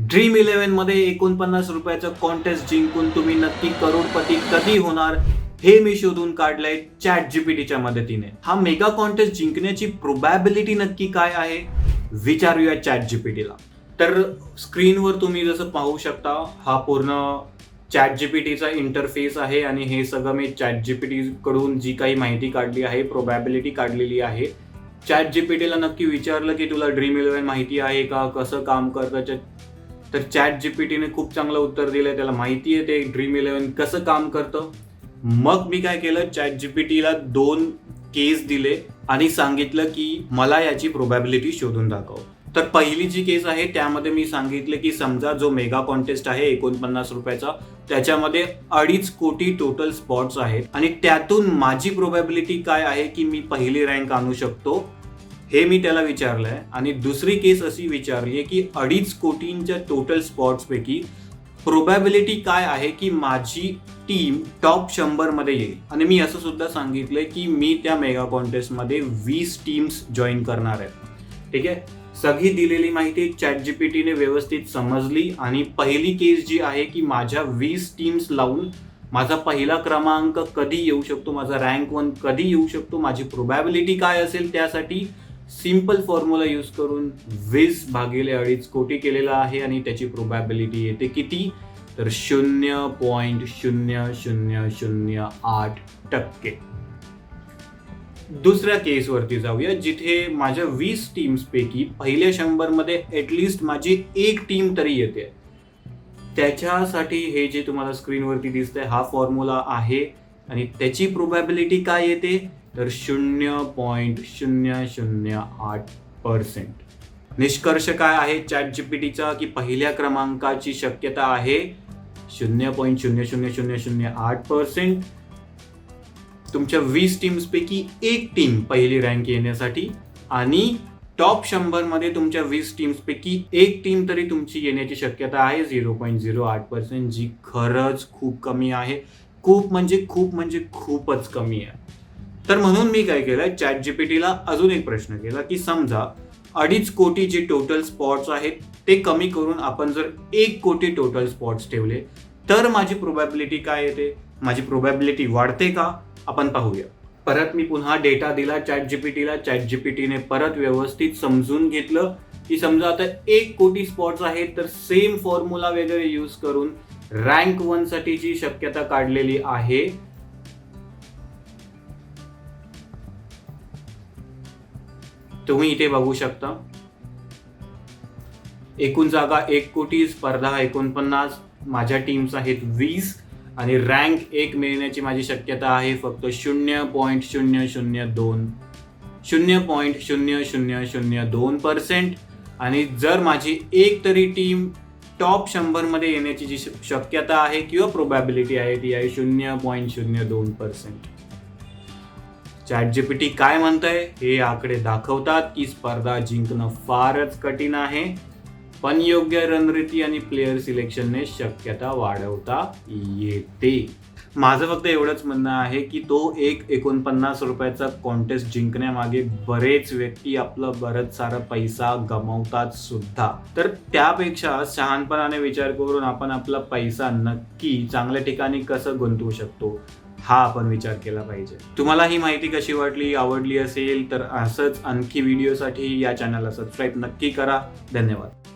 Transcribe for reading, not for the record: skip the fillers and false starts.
Dream 11 मध्ये 49 रुपयाचं contest जिंकून तुम्ही नक्की करोडपती कधी होणार हे मी शोधून काढलंय चॅट जीपीटीच्या मदतीने. हा मेगा कॉन्टेस्ट जिंकण्याची प्रोबॅबिलिटी नक्की काय आहे विचारूया चॅट जीपीटीला. तर स्क्रीनवर तुम्ही जसं पाहू शकता हा पूर्ण चॅट जीपीटीचा इंटरफेस आहे आणि हे सगळं मी चॅट जीपीटी कडून जी काही माहिती काढली आहे, प्रोबॅबिलिटी काढलेली आहे. चॅट जीपीटीला नक्की विचारलं की तुला ड्रीम 11 माहिती आहे का, कसं काम करतं, तर चॅट जीपीटीने खूप चांगलं उत्तर दिलंय. त्याला माहिती आहे ते ड्रीम 11 कसं काम करतं. मग मी काय केलं, चॅट जीपीटीला 2 केस दिले आणि सांगितलं की मला याची प्रोबॅबिलिटी शोधून दाखव. तर पहिली जी केस आहे त्यामध्ये मी सांगितले की समजा जो मेगा कॉन्टेस्ट आहे 49 रुपयाचा, त्याच्यामध्ये 2.5 कोटी टोटल स्पॉट्स आहेत आणि त्यातून माझी प्रोबॅबिलिटी काय आहे की मी पहिली रँक आणू शकतो हे मी त्याला विचारलंय. आणि दुसरी केस अशी विचारली की 2.5 कोटींच्या टोटल स्पॉट्स पैकी प्रोबॅबिलिटी काय आहे की माझी टीम टॉप 100 मध्ये येईल. आणि मी असं सुद्धा सांगितलंय की मी त्या मेगा कॉन्टेस्ट मध्ये 20 टीम्स जॉईन करणार आहेत. ठीक आहे, सगळी दिलेली माहिती चॅट जीपीटीने व्यवस्थित समजली आणि पहिली केस जी आहे की माझ्या 20 टीम्स लावून माझा पहिला क्रमांक कधी येऊ शकतो, माझा रँक 1 कधी येऊ शकतो, माझी प्रोबॅबिलिटी काय असेल, त्यासाठी सिंपल फॉर्म्युला यूज करून 20 भागिले 2.5 कोटी केलेला आहे आणि त्याची प्रोबॅबिलिटी येते किती, तर 0.0008%. दुसऱ्या केसवरती जाऊया जिथे माझ्या 20 टीम्स पैकी पहिल्या 100 मध्ये ऍटलिस्ट माझी एक टीम तरी येते. त्याच्यासाठी हे जे तुम्हाला स्क्रीनवरती दिसतंय हा फॉर्म्युला आहे आणि त्याची प्रोबॅबिलिटी काय येते तर 0.008%. निष्कर्ष काय आहे चॅट जीपीटीचा की पहिल्या क्रमांकाची शक्यता आहे 0.00008%. तुमच्या 20 टीम्स पैकी एक टीम पहिली रँक येण्यासाठी आणि टॉप 100 मध्ये तुमच्या 20 टीम्स पैकी एक टीम तरी तुमची येण्याची शक्यता आहे 0.08%, जी खरंच खूप कमी आहे. खूप म्हणजे खूपच कमी आहे. तर म्हणून मी काय केलं, चॅट जीपीटीला अजून एक प्रश्न केला की समजा 2.5 कोटी जे टोटल स्पॉट्स आहेत ते कमी करून आपण जर 1 कोटी टोटल स्पॉट्स ठेवले तर माझी प्रोबॅबिलिटी काय येते, माझी प्रोबॅबिलिटी वाढते का, आपण पाहूया. परत मी पुन्हा डेटा दिला चॅट जीपीटीला. चॅट जीपीटीने परत व्यवस्थित समजून घेतलं की समजा आता 1 कोटी स्पॉट्स आहेत तर सेम फॉर्म्युला वगैरे यूज करून रँक 1 साठी जी शक्यता काढलेली आहे तुम्ही इथे बघू शकता. एकूण जागा 1 कोटी, स्पर्धा 49, माझ्या टीम्स आहेत 20 आणि रँक 1 मिळण्याची माझी शक्यता आहे फक्त 0.0002%. आणि जर माझी एक तरी टीम टॉप 100 मध्ये येण्याची जी शक्यता आहे किंवा प्रोबॅबिलिटी आहे ती आहे 0.02%. चॅट जीपीटी काय म्हणतंय हे आकडे दाखवतात की स्पर्धा जिंकणं फारच कठीण आहे, पण योग्य रणनीती आणि प्लेयर सिलेक्शनने शक्यता वाढवता येते. माझं फक्त एवढंच म्हणणं आहे की तो एक 49 रुपयाचा कॉन्टेस्ट जिंकण्यामागे बरेच व्यक्ती आपलं बरंच सारा पैसा गमावतात सुद्धा. तर त्यापेक्षा शहाणपणाने विचार करून आपण आपला पैसा नक्की चांगल्या ठिकाणी कसं गुंतवू शकतो हा आपण विचार केला पाहिजे. तुम्हाला ही माहिती कशी वाटली, आवडली असेल तर असंच आणखी व्हिडिओसाठी या चॅनलला सबस्क्राईब नक्की करा. धन्यवाद.